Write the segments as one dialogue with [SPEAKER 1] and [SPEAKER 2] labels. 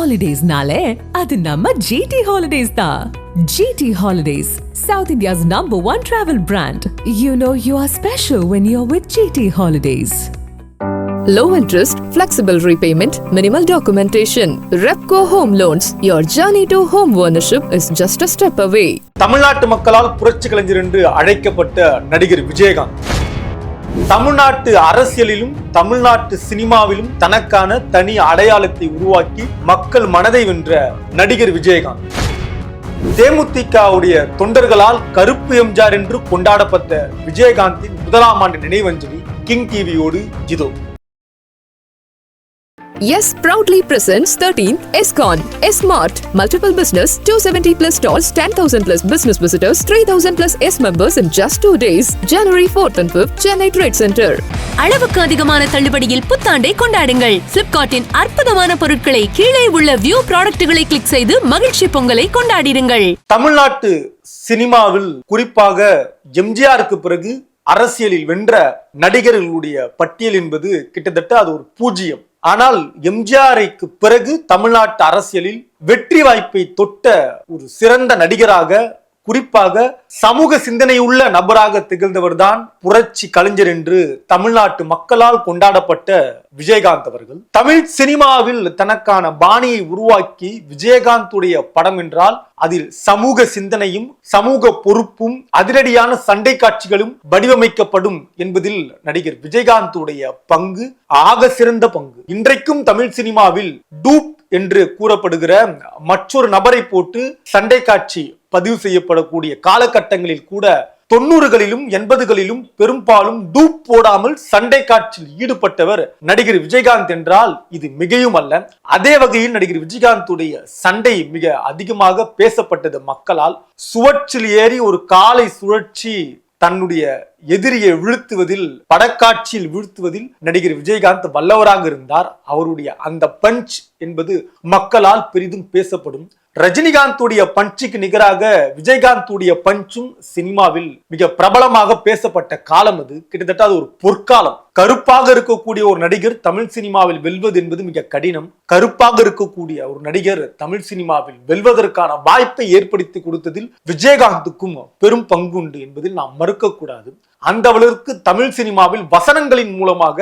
[SPEAKER 1] Holidays-nale, adu namma GT Holidays da. GT Holidays, South India's #1 travel brand. You know you are special when you're with GT Holidays.
[SPEAKER 2] Low interest, flexible repayment, minimal documentation. Repco Home Loans. Your journey to home ownership is just a step away.
[SPEAKER 3] தமிழ்நாட்டு மக்களால் புரட்சி கலைஞர் என்று அழைக்கப்பட்ட நடிகர் விஜயகாந்த் தமிழ்நாட்டு அரசியலிலும் தமிழ்நாட்டு சினிமாவிலும் தனக்கான தனி அடையாளத்தை உருவாக்கி மக்கள் மனதை வென்ற நடிகர் விஜயகாந்த் தேமுதிகவுடைய தொண்டர்களால் கருப்பு எம்ஜிஆர் என்று கொண்டாடப்பட்ட விஜயகாந்தின் முதலாம் ஆண்டு நினைவஞ்சலி கிங் டிவியோடு இதோ.
[SPEAKER 2] Yes proudly presents 13th SCON S-Mart multiple business 270 plus stalls 10,000 plus business visitors 3,000 plus S members in just 2 days January 4th and 5th Chennai Trade Center.
[SPEAKER 4] அளவுக்கு அதிகமான தள்ளுபடியில் புத்தாண்டை கொண்டாடுங்கள். Flipkartன் அற்புதமான பொருட்களை கீழே உள்ள வியூ ப்ராடக்ட்களை கிளிக் செய்து மகிழ்ச்சி பொங்கலை கொண்டாடிடுங்கள்.
[SPEAKER 3] தமிழ்நாட்டு சினிமாவில் குறிப்பாக எம்ஜிஆருக்கு பிறகு அரசியலில் வென்ற நடிகர்களுடைய பட்டியல் என்பது கிட்டத்தட்ட அது ஒரு பூஜ்ஜியம். ஆனால் எம்ஜிஆருக்கு பிறகு தமிழ்நாட்டு அரசியலில் வெற்றி வாய்ப்பை தொட்ட ஒரு சிறந்த நடிகராக குறிப்பாக சமூக சிந்தனையுள்ள நபராக திகழ்ந்தவர் தான் புரட்சி கலைஞர் என்று தமிழ்நாட்டு மக்களால் கொண்டாடப்பட்ட விஜயகாந்த் அவர்கள். தமிழ் சினிமாவில் தனக்கான பாணியை உருவாக்கி விஜயகாந்துடைய படம் என்றால் அதில் சமூக சிந்தனையும் சமூக பொறுப்பும் அதிரடியான சண்டை காட்சிகளும் வடிவமைக்கப்படும் என்பதில் நடிகர் விஜயகாந்துடைய பங்கு ஆக சிறந்த பங்கு. இன்றைக்கும் தமிழ் சினிமாவில் டூப் என்று கூறப்படுகிற மற்றொரு நபரை போட்டு சண்டை காட்சி பதிவு செய்யப்படக்கூடிய காலகட்டங்களில் கூட 90களிலும் 80களிலும் பெரும்பாலும் டூப் போடாமல் சண்டை காட்சியில் ஈடுபட்டவர் நடிகர் விஜயகாந்த் என்றால் இது மிகையும் அல்ல. அதே வகையில் நடிகர் விஜயகாந்துடைய சண்டை மிக அதிகமாக பேசப்பட்டது மக்களால். சுவற்றில் ஏறி ஒரு காலை சுழற்சி தன்னுடைய எதிரியை வீழ்த்துவதில் படக்காட்சியில் வீழ்த்துவதில் நடிகர் விஜயகாந்த் வல்லவராக இருந்தார். அவருடைய அந்த பஞ்ச் என்பது மக்களால் பெரிதும் பேசப்படும். ரஜினிகாந்துடைய பஞ்சுக்கு நிகராக விஜயகாந்துடைய பஞ்சும் சினிமாவில் மிக பிரபலமாக பேசப்பட்ட காலம் அது. கிட்டத்தட்ட அது ஒரு பொற்காலம். கருப்பாக இருக்கக்கூடிய ஒரு நடிகர் தமிழ் சினிமாவில் வெல்வது என்பது மிக கடினம். கருப்பாக இருக்கக்கூடிய ஒரு நடிகர் தமிழ் சினிமாவில் வெல்வதற்கான வாய்ப்பை ஏற்படுத்தி கொடுத்ததில் விஜயகாந்துக்கும் பெரும் பங்கு உண்டு என்பதில் நாம் மறுக்க கூடாது. அந்த அளவிற்கு தமிழ் சினிமாவில் வசனங்களின் மூலமாக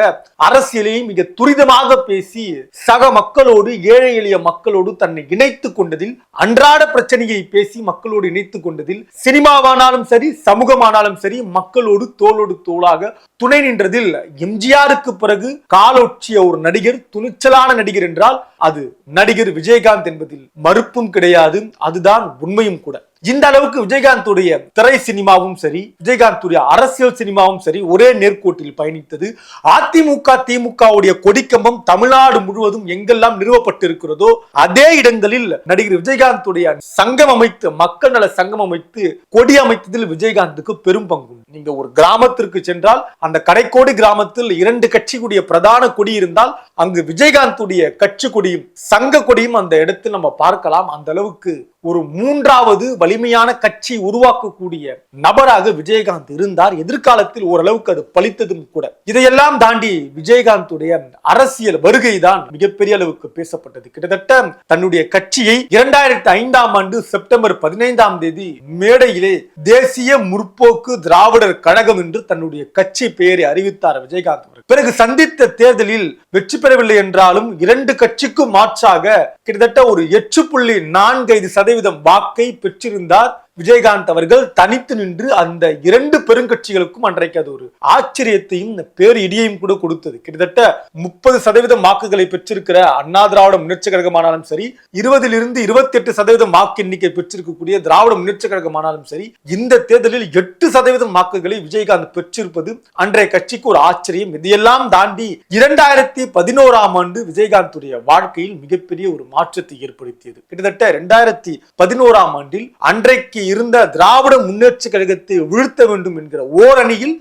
[SPEAKER 3] அரசியலை மிக துரிதமாக பேசி சக மக்களோடு ஏழை எளிய மக்களோடு தன்னை இணைத்துக் கொண்டதில், அன்றாட பிரச்சனையை பேசி மக்களோடு இணைத்துக் கொண்டதில், சினிமாவானாலும் சரி சமூகமானாலும் சரி மக்களோடு தோளோடு தோளாக துணை நின்றதில் எம்ஜிஆருக்கு பிறகு காலொற்றிய ஒரு நடிகர், துணிச்சலான நடிகர் என்றால் அது நடிகர் விஜயகாந்த் என்பதில் மறுப்பும் கிடையாது. அதுதான் உண்மையும் கூட. இந்த அளவுக்கு விஜயகாந்துடைய திரை சினிமாவும் சரி விஜயகாந்துடைய அரசியல் சினிமாவும் சரி ஒரே நேர்கோட்டில் பயணித்தது. அதிமுக திமுகவுடைய கொடிக்கம்பம் தமிழ்நாடு முழுவதும் எங்கெல்லாம் நிறுவப்பட்டிருக்கிறதோ அதே இடங்களில் நடிகர் விஜயகாந்துடைய சங்கம் அமைத்து, மக்கள் நல சங்கம் அமைத்து கொடி அமைத்ததில் விஜயகாந்துக்கு பெரும் பங்கு. நீங்க ஒரு கிராமத்திற்கு சென்றால் அந்த கடைக்கோடி கிராமத்தில் 2 கட்சிக்குடைய பிரதான கொடி இருந்தால் அங்கு விஜயகாந்துடைய கட்சி கொடியும் சங்க கொடியும் அந்த இடத்தில் நம்ம பார்க்கலாம். அந்த அளவுக்கு ஒரு 3வது வலிமையான கட்சி உருவாக்கக்கூடிய நபராக விஜயகாந்த் இருந்தார். எதிர்காலத்தில் ஓரளவுக்கு அது பலித்ததும் கூட. இதையெல்லாம் தாண்டி விஜயகாந்துடைய அரசியல் வருகை தான் மிகப்பெரிய அளவுக்கு பேசப்பட்டது. கிட்டத்தட்ட தன்னுடைய கட்சியை 2005ஆம் ஆண்டு செப்டம்பர் 15ஆம் தேதி மேடையிலே தேசிய முற்போக்கு திராவிடர் கழகம் என்று தன்னுடைய கட்சி பெயரை அறிவித்தார் விஜயகாந்த். பிறகு சந்தித்த தேர்தலில் வெற்றி பெறவில்லை என்றாலும் 2 கட்சிக்கும் மாற்றாக கிட்டத்தட்ட ஒரு 8.45% வாக்கை பெற்றிருந்தார் விஜயகாந்த் அவர்கள். தனித்து நின்று அந்த 2 பெருங்கட்சிகளுக்கும் அன்றைக்கு அது ஒரு ஆச்சரியத்தையும் பேர் இடியையும் கூட கொடுத்தது. கிட்டத்தட்ட 30% வாக்குகளை பெற்றிருக்கிற அண்ணா திராவிட முன்னேற்ற கழகமானாலும் சரி, 20லிருந்து 28% வாக்கு எண்ணிக்கை பெற்றிருக்கக்கூடிய திராவிட முன்னேற்ற கழகமானாலும் சரி, இந்த தேர்தலில் 8% வாக்குகளை விஜயகாந்த் பெற்றிருப்பது அன்றைய கட்சிக்கு ஒரு ஆச்சரியம். இதையெல்லாம் தாண்டி 2011ஆம் ஆண்டு விஜயகாந்துடைய வாழ்க்கையில் மிகப்பெரிய ஒரு மாற்றத்தை ஏற்படுத்தியது. கிட்டத்தட்ட 2011ஆம் ஆண்டில் அன்றைக்கு இருந்த திராவிட முன்னேற்ற கழகத்தை வீழ்த்த வேண்டும் என்கிற ஓரணியில்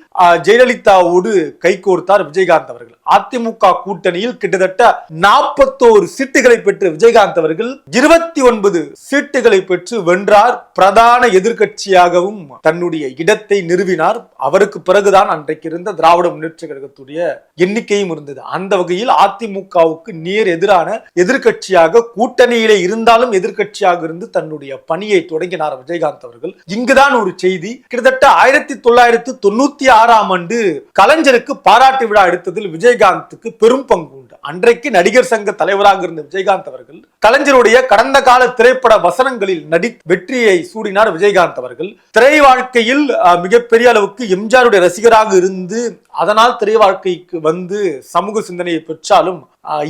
[SPEAKER 3] ஜெயலலிதாவோடு கைகோர்த்தார் விஜயகாந்த் அவர்கள். அதிமுக கூட்டணியில் கிட்டத்தட்ட 41 சீட்டுகளை பெற்ற விஜயகாந்த் அவர்கள் 29 சீட்டுகளை பெற்று வென்றார். பிரதான எதிர்கட்சியாகவும் தன்னுடைய இடத்தை நிறுவினார். அவருக்கு பிறகுதான் அன்றைக்கு இருந்த திராவிட முன்னேற்ற கழகத்துடைய எண்ணிக்கையும் இருந்தது. அந்த வகையில் அதிமுகவுக்கு நேர் எதிரான எதிர்கட்சியாக கூட்டணியிலே இருந்தாலும் எதிர்கட்சியாக இருந்து தன்னுடைய பணியை தொடங்கினார் விஜயகாந்த் அவர்கள். இங்குதான் ஒரு செய்தி. கிட்டத்தட்ட 1996ஆம் ஆண்டு கலைஞருக்கு பாராட்டு விழா எடுத்ததில் விஜயகாந்துக்கு பெரும் பங்கு உண்டு. அன்றைக்கு நடிகர் சங்க தலைவராக இருந்த விஜயகாந்த் அவர்கள் கலைஞருடைய கடந்த கால திரைப்பட வசனங்களில் வெற்றியை சூடினார். விஜயகாந்த் அவர்கள் திரை வாழ்க்கையில் மிகப்பெரிய அளவுக்கு எம்ஜிஆருடைய ரசிகராக இருந்து அதனால் திரை வாழ்க்கைக்கு வந்து சமூக சிந்தனையை பெற்றாலும்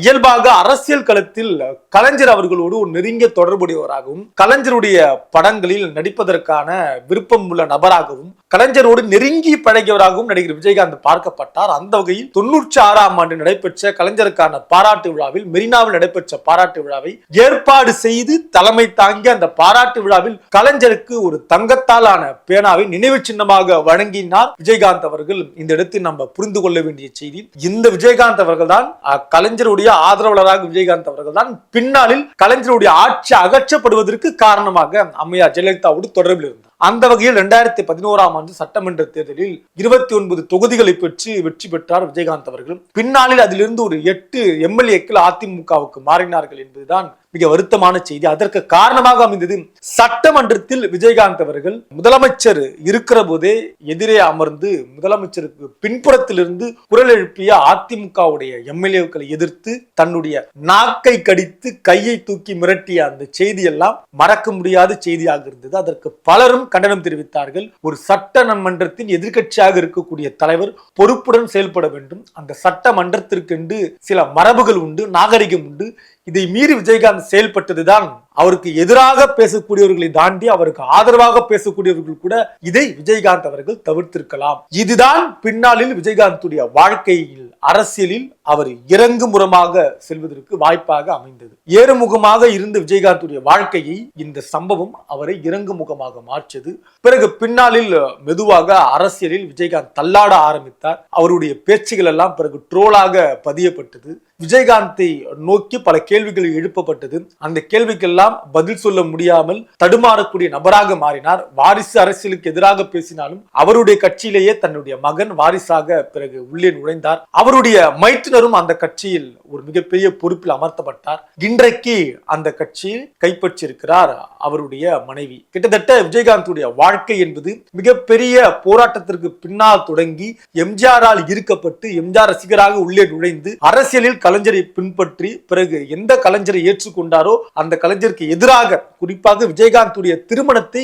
[SPEAKER 3] இயல்பாக அரசியல் களத்தில் கலைஞர் அவர்களோடு ஒரு நெருங்கிய தொடர்புடையவராகவும் கலைஞருடைய படங்களில் நடிப்பதற்கான விருப்பம் உள்ள நபராகவும் கலைஞரோடு நெருங்கி பழகியவராகவும் நடிகர் விஜயகாந்த் பார்க்கப்பட்டார். அந்த வகையில் 96ஆம் ஆண்டு நடைபெற்ற கலைஞருக்கான பாராட்டு விழாவில் மெரினாவில் நடைபெற்ற பாராட்டு விழாவை ஏற்பாடு செய்து தலைமை தாங்கி அந்த பாராட்டு விழாவில் கலைஞருக்கு ஒரு தங்கத்தாலான பேனாவை நினைவு சின்னமாக வழங்கினார் விஜயகாந்த் அவர்கள். இந்த இடத்தில் நம்ம புரிந்து கொள்ள வேண்டிய செய்தி, இந்த விஜயகாந்த் அவர்கள் தான் கலைஞருடைய ஆதரவாளராக விஜயகாந்த் அவர்கள் தான் பின்னாளில் கலைஞருடைய ஆட்சி அகற்றப்படுவதற்கு காரணமாக அம்மையார் ஜெயலலிதாவோடு தொடர்பில் இருந்தார். அந்த வகையில் 2011ஆம் ஆண்டு சட்டமன்ற தேர்தலில் 29 தொகுதிகளை பெற்று வெற்றி பெற்றார் விஜயகாந்த் அவர்கள். பின்னாளில் அதிலிருந்து ஒரு 8 எம்எல்ஏக்கள் அதிமுகவுக்கு மாறினார்கள் என்பதுதான் மிக வருத்தமான செய்தி. அதற்கு காரணமாக அமைந்தது சட்டமன்றத்தில் விஜயகாந்த் அவர்கள் முதலமைச்சர் இருக்கிற போதே எதிரே அமர்ந்து முதலமைச்சருக்கு பின்புறத்திலிருந்து குரல் எழுப்பிய அதிமுகவுடைய எம்எல்ஏக்களை எதிர்த்து தன்னுடைய நாக்கை கடித்து கையை தூக்கி மிரட்டிய அந்த செய்தி எல்லாம் மறக்க முடியாத செய்தியாக இருந்தது. அதற்கு பலரும் கண்டனம் தெரிவித்தார்கள். ஒரு சட்டமன்றத்தின் எதிர்க்கட்சியாக இருக்கக்கூடிய தலைவர் பொறுப்புடன் செயல்பட வேண்டும். அந்த சட்டமன்றத்திற்கென்று சில மரபுகள் உண்டு, நாகரிகம் உண்டு. இதை மீறி விஜயகாந்த் செயல்பட்டதுதான் அவருக்கு எதிராக பேசக்கூடியவர்களை தாண்டி அவருக்கு ஆதரவாக பேசக்கூடியவர்கள் கூட இதை விஜயகாந்த் அவர்கள் தவிர்த்திருக்கலாம். இதுதான் பின்னாளில் விஜயகாந்துடைய வாழ்க்கையில் அரசியலில் அவர் இறங்குமுகமாக செல்வதற்கு வாய்ப்பாக அமைந்தது. ஏறுமுகமாக இருந்த விஜயகாந்துடைய வாழ்க்கையை இந்த சம்பவம் அவரை இறங்குமுகமாக மாற்றியது. பிறகு பின்னாளில் மெதுவாக அரசியலில் விஜயகாந்த் தள்ளாட ஆரம்பித்தார். அவருடைய பேச்சுகள் எல்லாம் பிறகு ட்ரோலாக பதியப்பட்டது. விஜயகாந்தை நோக்கி பல கேள்விகள் எழுப்பப்பட்டது. அந்த கேள்விக்கெல்லாம் பதில் சொல்ல முடியாமல் தடுமாறக்கூடிய நபராக மாறினார். வாரிசு அரசியலுக்கு எதிராக பேசினாலும் அவருடைய கட்சியிலேயே தன்னுடைய மகன் வாரிசாக பிறகு உள்ளே நுழைந்தார். அவருடைய மைத்துனரும் அந்த கட்சியில் ஒரு மிகப்பெரிய பொறுப்பில் அமர்த்தப்பட்டார். இன்றைக்கு அந்த கட்சியில் கைப்பற்றியிருக்கிறார் அவருடைய மனைவி. கிட்டத்தட்ட விஜயகாந்துடைய வாழ்க்கை என்பது மிகப்பெரிய போராட்டத்திற்கு பின்னால் தொடங்கி எம்ஜிஆரால் ஈர்க்கப்பட்டு எம்ஜிஆர் ரசிகராக உள்ளே நுழைந்து அரசியலில் கலைஞரை பின்பற்றி பிறகு எந்த கலைஞரை ஏற்றுக்கொண்டாரோ அந்த கலைஞருக்கு எதிராக குறிப்பாக விஜயகாந்துடைய திருமணத்தை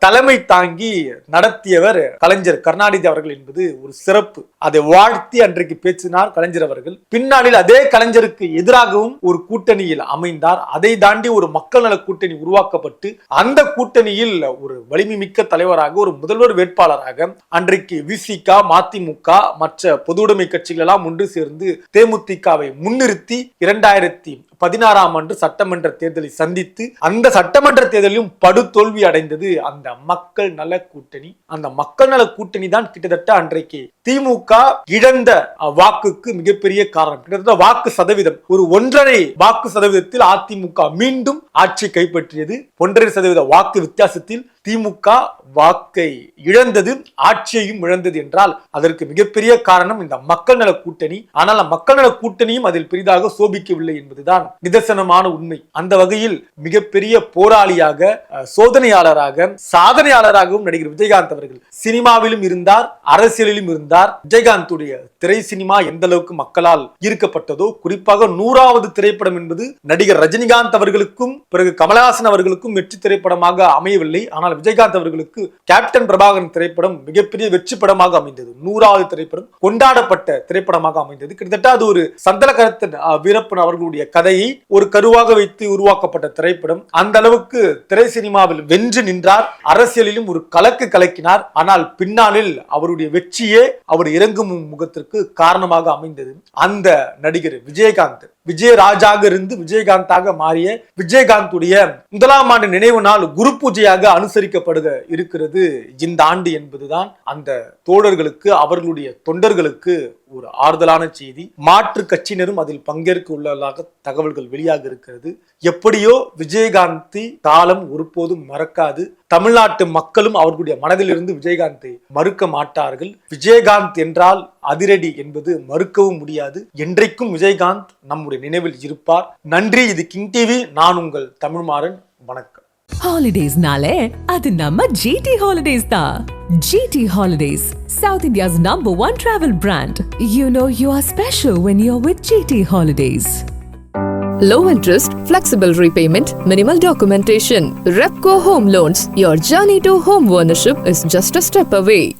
[SPEAKER 3] தலைமை தாங்கி நடத்தியவர் கலைஞர் கருணாநிதி அவர்கள் என்பது ஒரு சிறப்பு. அதை வாழ்த்தி அன்றைக்கு பேசினார் கலைஞர் அவர்கள். பின்னாளில் அதே கலைஞருக்கு எதிராகவும் ஒரு கூட்டணியில் அமைந்தார். அதை தாண்டி ஒரு மக்கள் நல கூட்டணி உருவாக்கப்பட்டு அந்த கூட்டணியில் ஒரு வலிமை மிக்க தலைவராக ஒரு முதல்வர் வேட்பாளராக அன்றைக்கு விசிக, மதிமுக மற்ற பொதுவுடைமை கட்சிகள் எல்லாம் ஒன்று சேர்ந்து தேமுதிகவை முன்னிறுத்தி 2016ஆம் ஆண்டு சட்டமன்ற தேர்தலை சந்தித்து அந்த சட்டமன்ற தேர்தலிலும் படுதோல்வி அடைந்தது அந்த மக்கள் நல கூட்டணி. அந்த மக்கள் நல கூட்டணி தான் கிட்டத்தட்ட அன்றைக்கு திமுக இழந்த வாக்குக்கு மிகப்பெரிய காரணம். கிட்டத்தட்ட வாக்கு சதவீதம் ஒரு 1.5 வாக்கு சதவீதத்தில் அதிமுக மீண்டும் ஆட்சி கைப்பற்றியது. 1.5% வாக்கு வித்தியாசத்தில் திமுக வாக்கை இழந்தது, ஆட்சியையும் இழந்தது என்றால் அதற்கு மிகப்பெரிய காரணம் இந்த மக்கள் நல கூட்டணி. ஆனால் மக்கள் நல கூட்டணியும் அதில் பெரிதாக சோபிக்கவில்லை என்பதுதான் நிதர்சனமான உண்மை. அந்த வகையில் மிகப்பெரிய போராளியாக, சோதனையாளராக, சாதனையாளராகவும் நடிகர் விஜயகாந்த் அவர்கள் சினிமாவிலும் இருந்தார், அரசியலிலும் இருந்தார். விஜயகாந்துடைய திரை சினிமா எந்த அளவுக்கு மக்களால் ஈர்க்கப்பட்டதோ, குறிப்பாக 100வது திரைப்படம் என்பது நடிகர் ரஜினிகாந்த் அவர்களுக்கும் பிறகு கமலஹாசன் அவர்களுக்கும் வெற்றி திரைப்படமாக அமையவில்லை. ஆனால் விஜயகாந்த் அவர்களுக்கு கேப்டன் பிரபாகரன் திரைப்படம் மிகப்பெரிய வெற்றி படமாக அமைந்தது. 100வது திரைப்படம் கொண்டாடப்பட்ட திரைப்படமாக அமைந்தது. கிட்டத்தட்ட அது ஒரு சந்தலகரத்தன் வீரப்பன் அவர்களுடைய கதையை ஒரு கருவாக வைத்து உருவாக்கப்பட்ட திரைப்படம். அந்த அளவுக்கு திரை சினிமாவில் வென்று நின்றார். அரசியலிலும் ஒரு கலக்கு கலக்கினார். ஆனால் பின்னாளில் அவருடைய வெற்றியே அவர் இறங்கும் முகத்திற்கு காரணமாக அமைந்தது அந்த நடிகர் விஜயகாந்த். விஜயராஜாக இருந்து விஜயகாந்தாக மாறிய விஜயகாந்துடைய முதலாம் ஆண்டு நினைவு நாள் குரு பூஜையாக அனுசரிக்கப்படுக இருக்கிறது இந்த ஆண்டு என்பதுதான் அந்த தோழர்களுக்கு, அவர்களுடைய தொண்டர்களுக்கு ஒரு ஆறுதலான செய்தி. மாற்று கட்சியினரும் அதில் பங்கேற்க உள்ளதாக தகவல்கள் வெளியாக இருக்கிறது. எப்படியோ விஜயகாந்தை காலம் ஒருபோதும் மறக்காது. தமிழ்நாட்டு மக்களும் அவர்களுடைய மனதிலிருந்து விஜயகாந்தை மறுக்க மாட்டார்கள். விஜயகாந்த் என்றால் அதிரடி என்பது மறுக்கவும் முடியாது. என்றைக்கும் விஜயகாந்த் நம்முடைய நினைவில் இருப்பார். நன்றி. இது கிங் டிவி. நான் உங்கள் தமிழ்மாறன். வணக்கம்.
[SPEAKER 1] Holidays-நாலே அது நம்ம GT Holidays தான். GT Holidays, South India's #1 travel brand. You know you are special when you're with GT Holidays.
[SPEAKER 2] Low interest, flexible repayment, minimal documentation. Repco Home Loans. Your journey to home ownership is just a step away.